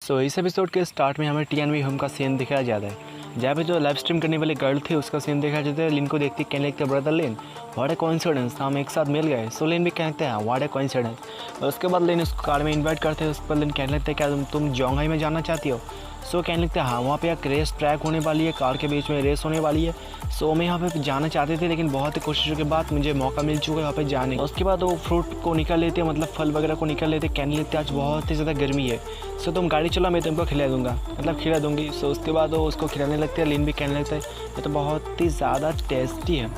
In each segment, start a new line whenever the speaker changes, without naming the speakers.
सो इस एपिसोड के स्टार्ट में हमें टीएनवी होम का सीन दिखाया जाता है, जहाँ पे जो लाइव स्ट्रीम करने वाली गर्ल थी उसका सीन दिखाया जाता है। लिन को देखती कहने लगता है brother Lin what a coincidence, हम एक साथ मिल गए। सो लिन भी कहते हैं व्हाट ए कोइंसिडेंस। और उसके बाद लिन उसको कार में इन्वाइट करते हैं। उस पर लिन कहने लगता है क्या तुम जोंगहाई में जाना चाहती हो। सो कहने लगता है हाँ, वहाँ पे एक रेस ट्रैक होने वाली है, कार के बीच में रेस होने वाली है। सो मैं यहाँ पे जाना चाहते थे, लेकिन बहुत ही कोशिशों के बाद मुझे मौका मिल चुका है यहाँ पे जाने। उसके बाद वो फ्रूट को निकाल लेते हैं, मतलब फल वगैरह को निकाल लेते हैं। कहने लगते हैं आज बहुत ही ज़्यादा गर्मी है, सो तुम गाड़ी चलो, मैं तुमको खिला दूँगा, मतलब खिला दूँगी। सो उसके बाद वो उसको खिलाने लगते हैं। लिन भी कहने लगता है ये तो बहुत ही ज़्यादा टेस्टी है।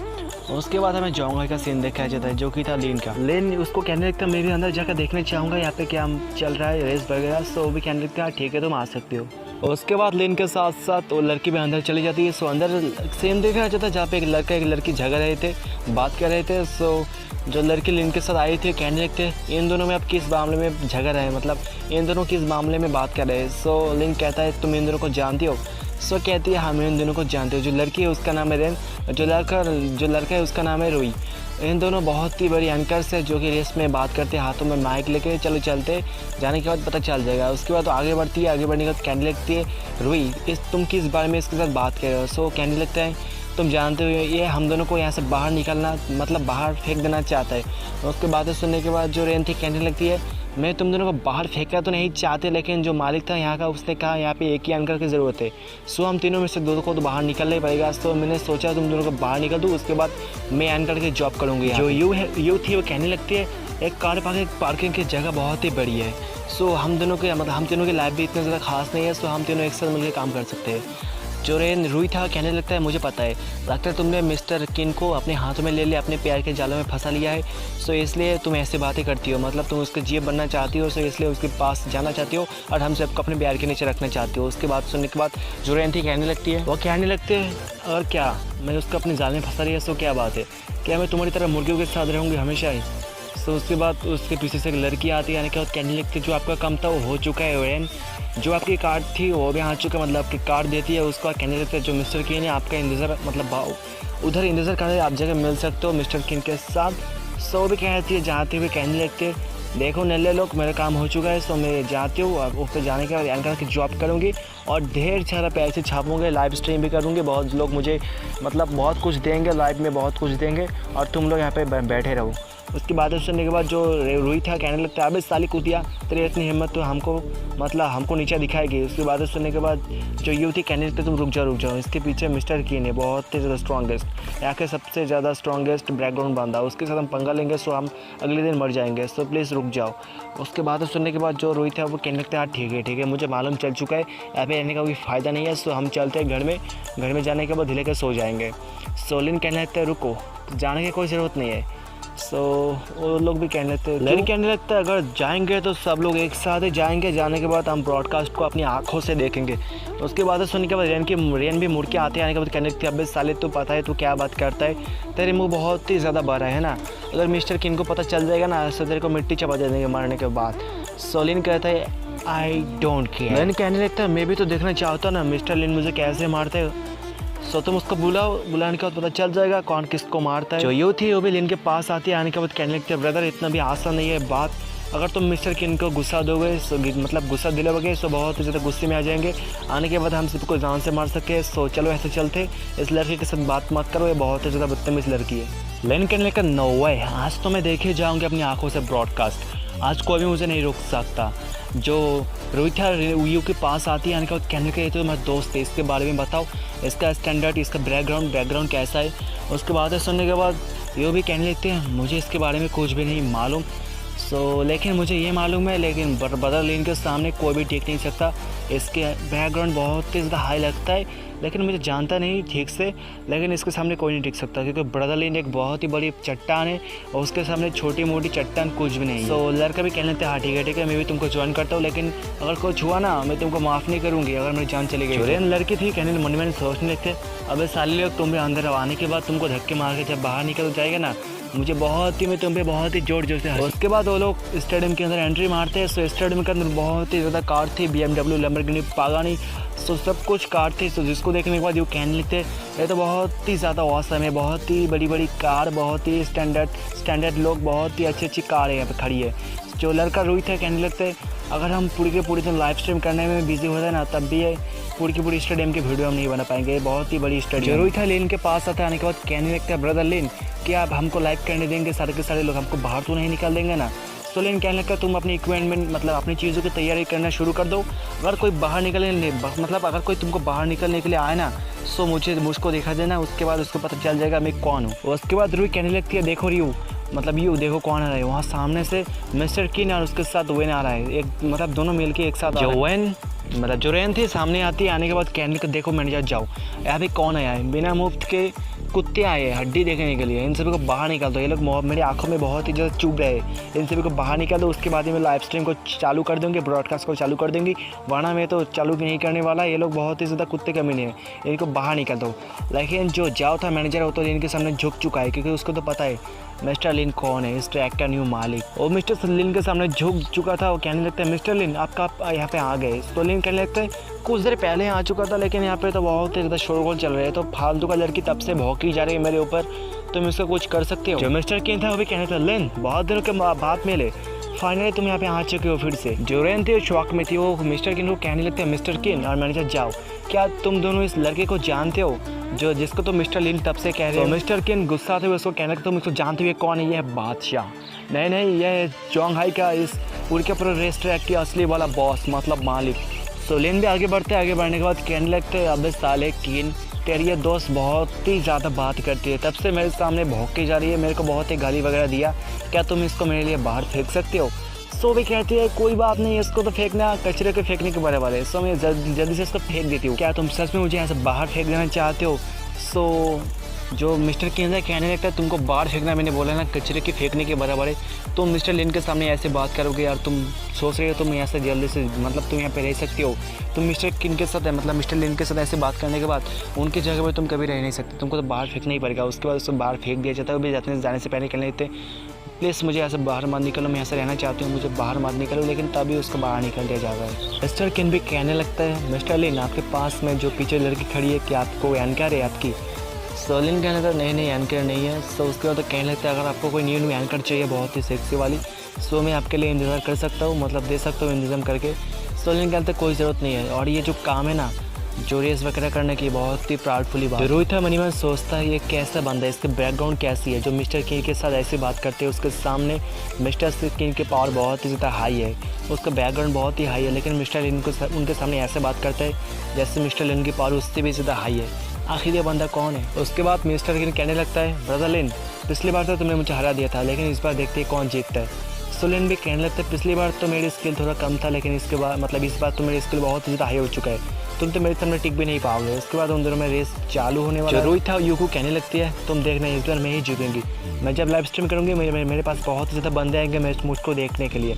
उसके बाद हमें जोंगहाई का सीन दिखाया जाता है, जो कि था लिन का। लिन उसको कहने लगता है मैं भी अंदर जाकर देखना चाहूँगा यहाँ पे क्या चल रहा है, रेस वगैरह। सो वो भी कहने लगता है ठीक है तुम आ सकते हो। उसके बाद लिन के साथ साथ वो लड़की भी अंदर चली जाती है। सो अंदर सीन दिखाया जाता है जहाँ पे एक लड़का एक लड़की झगड़ रहे थे, बात कर रहे थे। सो जो लड़की लिन के साथ आई थी कहने लगते इन दोनों में अब किस मामले में झगड़ रहे हैं, मतलब इन दोनों किस मामले में बात कर रहे हैं। सो लिन कहता है तुम इन दोनों को जानती हो। सो कहती है हाँ मैं इन दोनों को जानती हूँ। जो लड़की है उसका नाम है रेन, जो लड़का है उसका नाम है रुई। इन दोनों बहुत ही बड़ी एंकर्स है जो कि रेस में बात करते हैं, हाथों में माइक लेके चलो चलते, जाने के बाद पता चल जाएगा। उसके बाद तो आगे बढ़ती है, आगे बढ़ने के बाद कहने लगती है रुई तुम किस बारे में इसके साथ बात कर रहे हो। सो कहने लगता है तुम जानते हो ये हम दोनों को यहाँ से बाहर निकलना, मतलब बाहर फेंक देना चाहता है। उसके बातें सुनने के बाद जो रेन थी कहने लगती है मैं तुम दोनों को बाहर फेंकना तो नहीं चाहते, लेकिन जो मालिक था यहाँ का उसने कहा यहाँ पे एक ही एंकर की ज़रूरत है। सो हम तीनों में से दो को तो बाहर निकलना ही पड़ेगा। तो मैंने सोचा तुम दोनों को बाहर निकल दूँ, उसके बाद मैं एंकर की जॉब करूँगी। जो यू थी वो कहने लगती है एक कार पार्किंग की जगह बहुत ही बड़ी है। सो हम दोनों के मतलब हम तीनों की लाइफ भी इतनी ज़्यादा खास नहीं है, सो हम तीनों एक साथ मिलकर काम कर सकते हैं। जो रेन रुई था कहने लगता है मुझे पता है, लगता है तुमने मिस्टर किन को अपने हाथों में ले लिया, अपने प्यार के जालों में फंसा लिया है। सो इसलिए तुम ऐसे बातें करती हो, मतलब तुम उसके जीव बनना चाहती हो। सो इसलिए उसके पास जाना चाहती हो और हम सबको अपने प्यार के नीचे रखना चाहती हो। उसके बाद सुनने के बाद जो रेन थी कहने लगती है वो कहने लगते हैं और क्या मैं उसको अपने जाल में फंसा लिया। सो क्या बात है, क्या मैं तुम्हारी तरह मुर्गियों के साथ रहूँगी हमेशा ही। सो उसके बाद उसके पीछे से एक लड़की आती है, यानी कि कहने लगती जो आपका काम था वो हो चुका है रेन, जो आपकी कार्ड थी वो भी आ चुका, मतलब आपकी कार्ड देती है उसको। कहने लगते हैं जो मिस्टर किन है आपका इंतज़ार, मतलब उधर इंतज़ार कर रहे हैं, आप जगह मिल सकते हो मिस्टर किन के साथ। सो भी कहती है जाते हुए कहने लगते हैं देखो नल्ले लोग मेरा काम हो चुका है, सो मैं जाती हूँ। और उस पर जाने के बाद एंकर की जॉब करूँगी और ढेर सारा पैसे छापूँगे, लाइव स्ट्रीम भी करूँगी, बहुत लोग मुझे मतलब बहुत कुछ देंगे, लाइव में बहुत कुछ देंगे और तुम लोग यहाँ पे बैठे रहो। उसकी बातें सुनने के बाद जो रुई था कहने लगता है अबे साली कुतिया तेरी इतनी हिम्मत तो हमको नीचे दिखाएगी। उसकी बातें सुनने के बाद जो यू थी कहने लगते तुम रुक जाओ, इसके पीछे मिस्टर कीन है, बहुत ही ज़्यादा स्ट्रॉन्गेस्ट, यहाँ के सबसे ज़्यादा स्ट्रॉन्गेस्ट बैकग्राउंड बंदा, उसके साथ हम पंगा लेंगे सो हम अगले दिन मर जाएंगे, सो प्लीज़ रुक जाओ। उसके बातें सुनने के बाद जो रुई था वो कहने लगता है हाँ ठीक है मुझे मालूम चल चुका है, यहाँ पे रहने का कोई फ़ायदा नहीं है। सो हम चलते हैं घर में जाने के बाद धिले के सो जाएंगे। सोलिन कहने लगता है रुको, जाने की कोई ज़रूरत नहीं है। सो वो लोग भी कहने लगते हैं लेकिन कहने लगता है अगर जाएंगे तो सब लोग एक साथ ही जाएंगे, जाने के बाद हम ब्रॉडकास्ट को अपनी आंखों से देखेंगे। उसके बाद सुनने के बाद रेन भी मुड़ के आते हैं, आने के बाद कहने लगती है अबे साले तो पता है तू क्या बात करता है, तेरे मुंह बहुत ही ज़्यादा बड़ा है ना, अगर मिस्टर किन को पता चल जाएगा ना तो तेरे को मिट्टी चबा दे देंगे मरने के बाद। सोलिन कहता है आई डोंट केयर। रेन कहने लगता है मैं भी तो देखना चाहता हूँ ना मिस्टर लिन मुझे कैसे मारते हैं। सो तुम उसको बुलाने के बाद पता चल जाएगा कौन किसको मारता है। जो यू थी वो भी लिन के पास आती है, आने के बाद कहने लगती है ब्रदर इतना भी आसान नहीं है बात, अगर तुम मिस्टर किन को गुस्सा दोगे मतलब गुस्सा दिलाओगे सो बहुत ही ज़्यादा गुस्से में आ जाएंगे, आने के बाद हम सबको जान से मार सके। सो चलो ऐसे चलते, इस लड़के के साथ बात मत करो, ये बहुत ही ज़्यादा बदतमीज लड़की है। लेकिन कहने लगा नो वे, आज तो मैं देखे जाऊँगी अपनी आंखों से ब्रॉडकास्ट, आज कोई भी मुझे नहीं रोक सकता। जो रोहित यू के पास आती है, यानी कि कहने लगे ये तो मेरा दोस्त है, इसके बारे में बताओ, इसका स्टैंडर्ड, इसका बैकग्राउंड कैसा है। उसके बाद सुनने के बाद यू भी कहने लगते हैं मुझे इसके बारे में कुछ भी नहीं मालूम। सो लेकिन मुझे ये मालूम है, लेकिन ब्रदर लिन के सामने कोई भी टिक नहीं सकता, इसके बैकग्राउंड बहुत ही ज़्यादा हाई लगता है, लेकिन मुझे जानता नहीं ठीक से, लेकिन इसके सामने कोई नहीं टिक सकता क्योंकि ब्रदर लिन एक बहुत ही बड़ी चट्टान है और उसके सामने छोटी मोटी चट्टान कुछ भी नहीं है। सो लड़का भी कहने लगता है हाँ ठीक है मैं भी तुमको ज्वाइन करता हूँ, लेकिन अगर कुछ हुआ ना मैं तुमको माफ़ नहीं करूँगी अगर मेरी जान चली गई। रेन लड़की थी कहने मन में सोचने लगते अबे साले लोग तुम भी अंदर आने के बाद तुमको धक्के मार के जब बाहर निकल जाएगा ना मुझे मैं तुम पे बहुत ही जोर से। उसके बाद वो लोग स्टेडियम के अंदर एंट्री मारते हैं। सो स्टेडियम के अंदर बहुत ही ज़्यादा कार थी, BMW, लैम्बोर्गिनी, पागानी, सो सब कुछ कार थी। सो जिसको देखने के बाद ये कहने लगते ये तो बहुत ही ज़्यादा औसम है, बहुत ही बड़ी बड़ी कार, बहुत ही स्टैंडर्ड लोग, बहुत ही अच्छी कार है यहाँ पे खड़ी है। जो लड़का रोहित है कहने लगता है अगर हम पूरी के पूरी दिन लाइव स्ट्रीम करने में बिजी होते हैं ना तब भी है पूरी की पूरी स्टेडियम की वीडियो हम नहीं बना पाएंगे। बहुत ही बड़ी स्टेडियम। रोहित है लेन के पास आता है, आने के बाद कहने लगता है ब्रदर लेन क्या आप हमको लाइव करने देंगे, सारे के सारे लोग हमको बाहर तो नहीं निकाल देंगे ना। तो लेन कहने लगता है तुम अपनी इक्विपमेंट मतलब अपनी चीज़ों की तैयारी करना शुरू कर दो। अगर कोई बाहर निकलने मतलब अगर कोई तुमको बाहर निकलने के लिए आए ना सो मुझको दिखा देना, उसके बाद उसको पता चल जाएगा मैं कौन हूँ। उसके बाद रूही कहने लगती है देखो रियू मतलब यू देखो कौन आ रहा है। वहाँ सामने से मिस्टर किन और उसके साथ वेन आ रहा है, एक मतलब दोनों मिल के एक साथ। जो वेन मतलब जो रेन थी सामने आती है, आने के बाद कहने को देखो मैनेजर जाओ यहाँ पे कौन आया है, बिना मुफ्त के कुत्ते आए हैं हड्डी देखने के लिए, इन सभी को बाहर निकाल दो। ये लोग मेरी आंखों में बहुत ही ज़्यादा चुभ रहे हैं, इन सभी को बाहर निकाल दो। उसके बाद मैं लाइव स्ट्रीम को चालू कर दूँगी, ब्रॉडकास्ट को चालू कर दूँगी, वरना मैं तो चालू भी नहीं करने वाला। ये लोग बहुत ही ज़्यादा कुत्ते कमीने हैं, इनको बाहर निकाल दो। लेकिन जो जाओ था मैनेजर वो तो इनके सामने झुक चुका है, क्योंकि उसको तो पता है मिस्टर लिन कौन है, इस ट्रैक का न्यू मालिक। और मिस्टर लिन के सामने झुक चुका था। वो कहने लगता है मिस्टर लिन आपका यहाँ पे आ गए। तो लिन कहने लगता है कुछ देर पहले आ चुका था, लेकिन यहाँ पे तो बहुत ही ज़्यादा शोरगोल चल रहा है, तो फालतू का लड़की तब से भौंकी जा रही है मेरे ऊपर, तुम इसका कुछ कर सकते हो। जो मिस्टर किन था वो भी कहने था लिन बहुत दिनों के बाद मिले, फाइनली तुम यहाँ पे आ चुके हो फिर से। जो रेन थी शौक में थी, वो मिस्टर किन को कहने लगते हैं मिस्टर किन और मैनेजर जाओ क्या तुम दोनों इस लड़के को जानते हो जो जिसको तो मिस्टर लिन तब से कह रहे हो। मिस्टर किन गुस्सा थे उसको कहने लगते तुम इसको जानते हुए कौन है, ये है बादशाह। नहीं ये जोंग हाई का इस पूरे के पूरे रेस ट्रैक की असली वाला बॉस मतलब मालिक। तो लिन भी आगे बढ़ने के बाद कहने लगते अब साले किन तेरी ये दोस्त बहुत ही ज़्यादा बात करती है, तब से मेरे सामने भौंकी जा रही है, मेरे को बहुत ही गाली वगैरह दिया, क्या तुम इसको मेरे लिए बाहर फेंक सकते हो। सो भी कहती है कोई बात नहीं, इसको तो फेंकना कचरे के फेंकने के बराबर है, सो मैं जल्दी से इसको फेंक देती हूँ, क्या तुम सच में मुझे यहाँ से बाहर फेंक देना चाहते हो। सो जो मिस्टर केंद्र कहने लगता है तुमको बाहर फेंकना मैंने बोला ना कचरे के फेंकने के बराबर है, तुम मिस्टर लिन के सामने ऐसे बात करोगे यार, तुम सोच रहे हो तुम यहाँ से जल्दी से मतलब तुम यहाँ पे रह सकते हो, तुम मिस्टर किन के साथ मतलब मिस्टर लिन के साथ ऐसे बात करने के बाद उनकी जगह पर तुम कभी रह नहीं सकते, तुमको तो बाहर फेंकना ही पड़ेगा। उसके बाद उसको बाहर फेंक दिया जाता है। वो भी जाने से पहले कहने लगते प्लीज़ मुझे यहाँ से बाहर मत निकलो, मैं यहाँ से रहना चाहती हूँ, मुझे बाहर मत निकलो, लेकिन तभी उसको बाहर निकल दिया जाता है। मिस्टर किन भी कहने लगता है मिस्टर लिन आपके पास में जो पीछे लड़की खड़ी है क्या आपको एनकर है आपकी। सोलिन कहने लगता नहीं एनकर नहीं है। सो उसके बाद तो कहने लगता है अगर आपको कोई न्यू एनकर चाहिए बहुत ही सेक्सी वाली सो मैं आपके लिए इंतज़ार कर सकता हूँ, मतलब दे सकता हूँ इंतज़ाम करके। सोलिन कहते कोई ज़रूरत नहीं है, और ये जो काम है ना जो रेस वगैरह करने की बहुत ही प्राउडफुली बात। रोहित मन ही मन सोचता है ये कैसा बंदा है, इसके बैकग्राउंड कैसी है, जो मिस्टर किन के साथ ऐसी बात करते हैं उसके सामने मिस्टर किन के पावर बहुत ही ज़्यादा हाई है, उसका बैकग्राउंड बहुत ही हाई है, लेकिन मिस्टर लिन को उनके सामने ऐसे बात करता है जैसे मिस्टर लिन की पावर उससे भी ज़्यादा हाई है। आखिर ये बंदा कौन है। उसके बाद मिस्टर किन कहने लगता है ब्रदर लिन पिछली बार तो तुमने मुझे हरा दिया था, लेकिन इस बार देखते हैं कौन जीतता है। सोलिन भी कहने लगता है पिछली बार तो मेरी स्किल थोड़ा कम था, लेकिन इसके बाद मतलब इस बार तो मेरी स्किल बहुत ज़्यादा हाई हो चुका है, तुम तो मेरे सामने टिक भी नहीं पाओगे। उसके बाद उन दोनों में रेस चालू होने वाला है। रोहित था यूको कहने लगती है तुम देखना इस बार मैं ही जीतूंगी, मैं जब लाइव स्ट्रीम करूँगी मेरे पास बहुत ही ज़्यादा बंदे आएंगे मुझको देखने के लिए,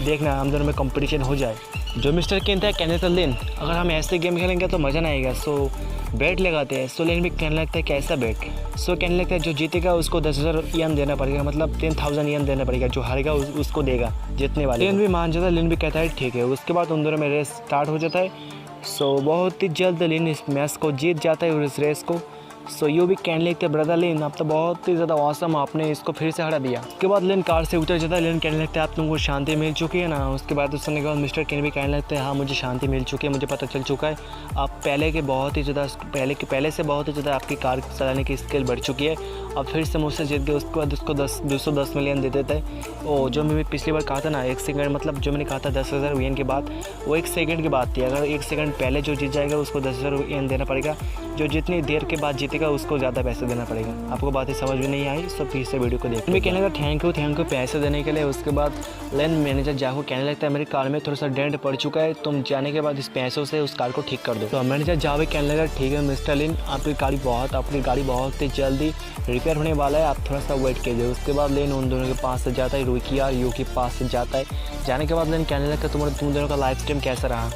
देखना हम दोनों में कंपटीशन हो जाए। जो मिस्टर किन था कहने तो लिन अगर हम ऐसे गेम खेलेंगे तो मज़ा नहीं आएगा, सो बैट लगाते हैं। सो लिन भी कहने लगता है कैसा बैट। सो कहने लगता है जो जीतेगा उसको 10,000 येन देना पड़ेगा, मतलब 10,000 येन देना पड़ेगा, जो हारेगा उसको देगा जीतने वाले। लिन भी मान जाता है, लिन भी कहता है ठीक है। उसके बाद उन दोनों में रेस स्टार्ट हो जाता है। सो बहुत ही जल्द लिन इस मैच को जीत जाता है और इस रेस को। सो यू भी कहने लगते हैं ब्रदर लिन आप तो बहुत ही ज़्यादा औसम, आपने इसको फिर से हरा दिया। उसके बाद लिन कार से उतर जाता है। लिन कहने लगता है आप तुमको शांति मिल चुकी है ना। उसके बाद उस समय के बाद मिस्टर किन भी कहने लगते हैं हाँ मुझे शांति मिल चुकी है, मुझे पता चल चुका है आप पहले के बहुत ही ज़्यादा पहले से बहुत ही ज़्यादा आपकी कार चलाने की स्किल बढ़ चुकी है, अब फिर से मुझसे जीत गए। उसके बाद उसको 210 मिलियन दे देता है। और जो मैं पिछली बार कहा था ना 1 सेकंड मतलब जो मैंने कहा था 10,000 येन की बात, वो 1 सेकंड की बात थी। अगर 1 सेकंड पहले जो जीत जाएगा उसको 10,000 येन देना पड़ेगा, जो जितनी देर के बाद जीतेगा उसको ज़्यादा पैसे देना पड़ेगा। आपको बातें समझ में नहीं आई तो फिर से वीडियो को देखिए। मैं कहने लगा थैंक यू पैसे देने के लिए। उसके बाद लेन मैनेजर जाको कहने लगता है मेरी कार में थोड़ा सा डेंट पड़ चुका है, तुम जाने के बाद इस पैसों से उस कार को ठीक कर दो। तो मैनेजर जावे कहने लगा ठीक है मिस्टर लिन आपकी गाड़ी बहुत ही जल्दी रिपेयर होने वाला है, आप थोड़ा सा वेट कीजिए। उसके बाद लेन उन दोनों के पास से जाता है, रुकी और यू के पास से जाता है। जाने के बाद लेन कहने लगता है तुम दोनों का लाइफ स्ट्रीम कैसा रहा।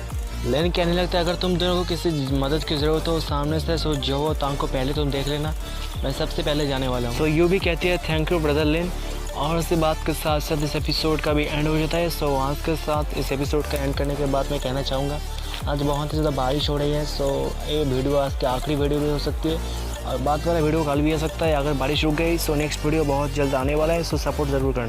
लेन कहने लगता है अगर तुम दोनों को किसी मदद की ज़रूरत हो सामने से सो जो हो तांग को पहले तुम देख लेना, मैं सबसे पहले जाने वाला हूँ। सो यू भी कहती है थैंक यू ब्रदर लेन। और इसी बात के साथ साथ इस एपिसोड का भी एंड हो जाता है। सो आज के साथ इस एपिसोड का एंड करने के बाद मैं कहना चाहूँगा आज बहुत ही ज़्यादा बारिश हो रही है। सो ये वीडियो आज की आखिरी वीडियो भी हो सकती है और बात वाला वीडियो कल भी आ सकता है। अगर बारिश रुक गई सो नेक्स्ट वीडियो बहुत जल्द आने वाला है। सो सपोर्ट ज़रूर करना।